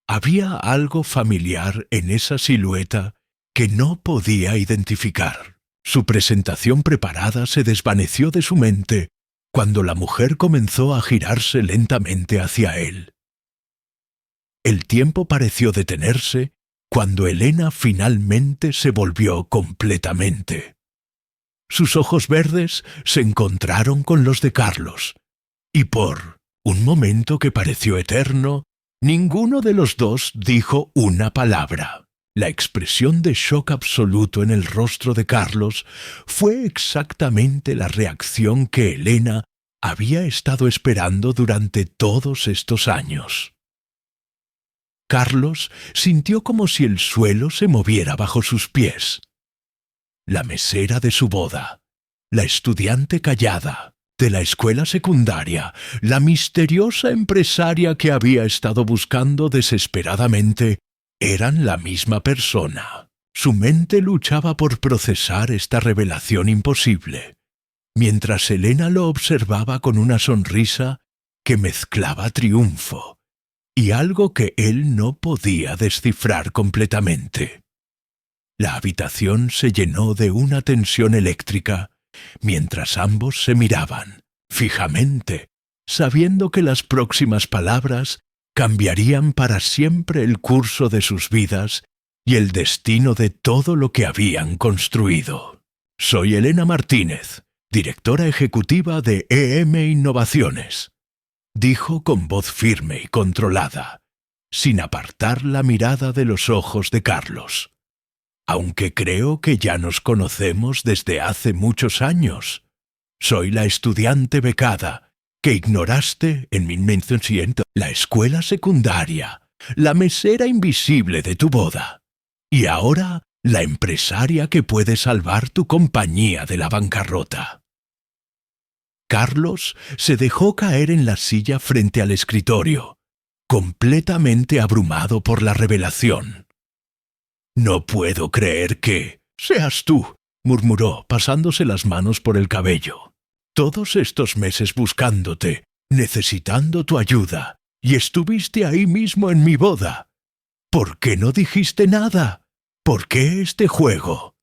Había algo familiar en esa silueta que no podía identificar. Su presentación preparada se desvaneció de su mente cuando la mujer comenzó a girarse lentamente hacia él. El tiempo pareció detenerse cuando Elena finalmente se volvió completamente. Sus ojos verdes se encontraron con los de Carlos, y por un momento que pareció eterno, ninguno de los dos dijo una palabra. La expresión de shock absoluto en el rostro de Carlos fue exactamente la reacción que Elena había estado esperando durante todos estos años. Carlos sintió como si el suelo se moviera bajo sus pies. La mesera de su boda, la estudiante callada de la escuela secundaria, la misteriosa empresaria que había estado buscando desesperadamente, eran la misma persona. Su mente luchaba por procesar esta revelación imposible, mientras Elena lo observaba con una sonrisa que mezclaba triunfo y algo que él no podía descifrar completamente. La habitación se llenó de una tensión eléctrica mientras ambos se miraban fijamente, sabiendo que las próximas palabras cambiarían para siempre el curso de sus vidas y el destino de todo lo que habían construido. Soy Elena Martínez, directora ejecutiva de EM Innovaciones, dijo con voz firme y controlada, sin apartar la mirada de los ojos de Carlos. Aunque creo que ya nos conocemos desde hace muchos años. Soy la estudiante becada que ignoraste en 1900, la escuela secundaria, la mesera invisible de tu boda, y ahora la empresaria que puede salvar tu compañía de la bancarrota. Carlos se dejó caer en la silla frente al escritorio, completamente abrumado por la revelación. «No puedo creer que seas tú», murmuró, pasándose las manos por el cabello. «Todos estos meses buscándote, necesitando tu ayuda, y estuviste ahí mismo en mi boda. ¿Por qué no dijiste nada? ¿Por qué este juego?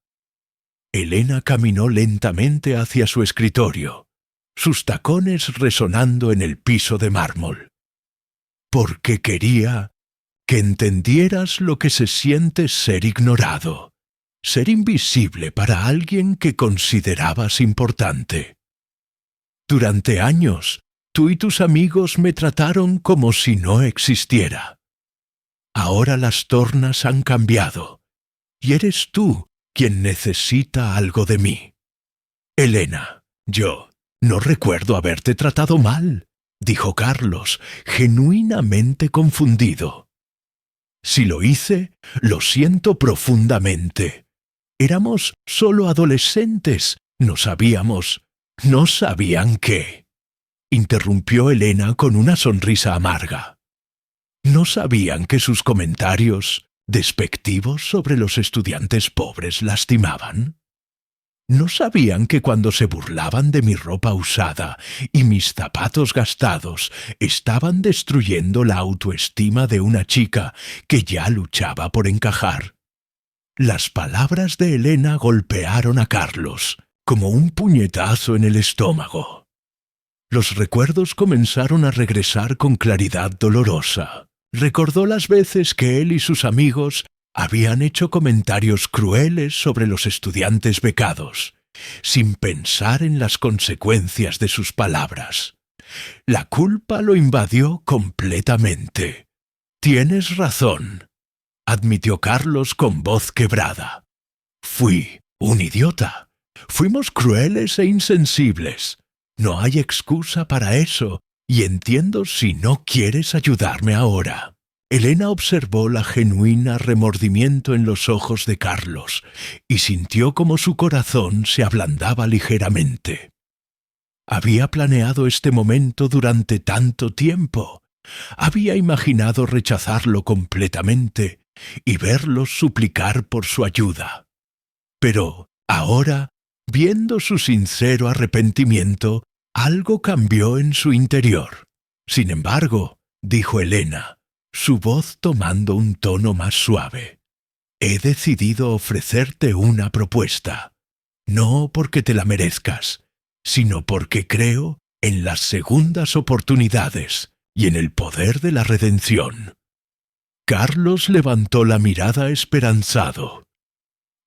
Elena caminó lentamente hacia su escritorio, sus tacones resonando en el piso de mármol. Porque quería que entendieras lo que se siente ser ignorado, ser invisible para alguien que considerabas importante. Durante años, tú y tus amigos me trataron como si no existiera. Ahora las tornas han cambiado, y eres tú quien necesita algo de mí. Elena, yo no recuerdo haberte tratado mal, dijo Carlos, genuinamente confundido. Si lo hice, lo siento profundamente. Éramos solo adolescentes, no sabían qué. Interrumpió Elena con una sonrisa amarga. ¿No sabían que sus comentarios despectivos sobre los estudiantes pobres lastimaban? ¿No sabían que cuando se burlaban de mi ropa usada y mis zapatos gastados estaban destruyendo la autoestima de una chica que ya luchaba por encajar? Las palabras de Elena golpearon a Carlos como un puñetazo en el estómago. Los recuerdos comenzaron a regresar con claridad dolorosa. Recordó las veces que él y sus amigos habían hecho comentarios crueles sobre los estudiantes becados, sin pensar en las consecuencias de sus palabras. La culpa lo invadió completamente. «Tienes razón», admitió Carlos con voz quebrada. «Fui un idiota. Fuimos crueles e insensibles. No hay excusa para eso, y entiendo si no quieres ayudarme ahora». Elena observó la genuina remordimiento en los ojos de Carlos y sintió como su corazón se ablandaba ligeramente. Había planeado este momento durante tanto tiempo. Había imaginado rechazarlo completamente y verlo suplicar por su ayuda. Pero ahora, viendo su sincero arrepentimiento, algo cambió en su interior. Sin embargo, dijo Elena, su voz tomando un tono más suave, he decidido ofrecerte una propuesta, no porque te la merezcas, sino porque creo en las segundas oportunidades y en el poder de la redención. Carlos levantó la mirada esperanzado.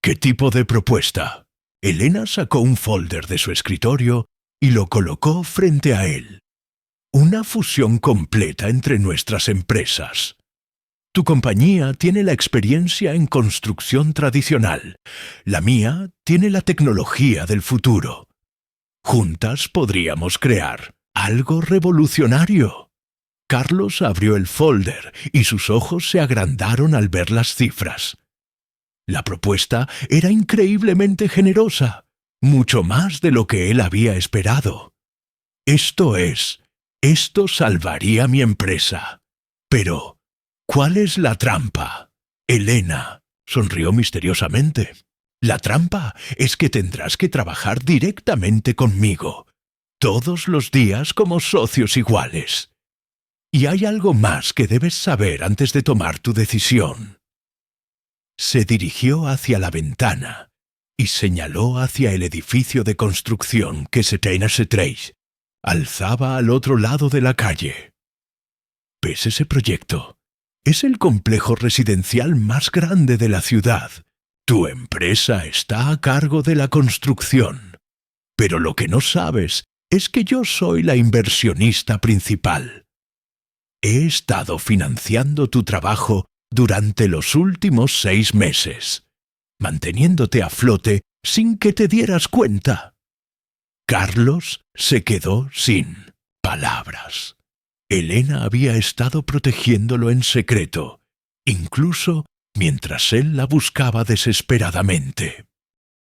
¿Qué tipo de propuesta? Elena sacó un folder de su escritorio y lo colocó frente a él. Una fusión completa entre nuestras empresas. Tu compañía tiene la experiencia en construcción tradicional. La mía tiene la tecnología del futuro. Juntas podríamos crear algo revolucionario. Carlos abrió el folder y sus ojos se agrandaron al ver las cifras. La propuesta era increíblemente generosa, mucho más de lo que él había esperado. Esto salvaría mi empresa. Pero, ¿cuál es la trampa? Elena sonrió misteriosamente. La trampa es que tendrás que trabajar directamente conmigo, todos los días como socios iguales. Y hay algo más que debes saber antes de tomar tu decisión. Se dirigió hacia la ventana y señaló hacia el edificio de construcción que Setena-Setreich alzaba al otro lado de la calle. ¿Ves ese proyecto? Es el complejo residencial más grande de la ciudad. Tu empresa está a cargo de la construcción. Pero lo que no sabes es que yo soy la inversionista principal. He estado financiando tu trabajo durante los últimos 6 meses, manteniéndote a flote sin que te dieras cuenta. Carlos se quedó sin palabras. Elena había estado protegiéndolo en secreto, incluso mientras él la buscaba desesperadamente.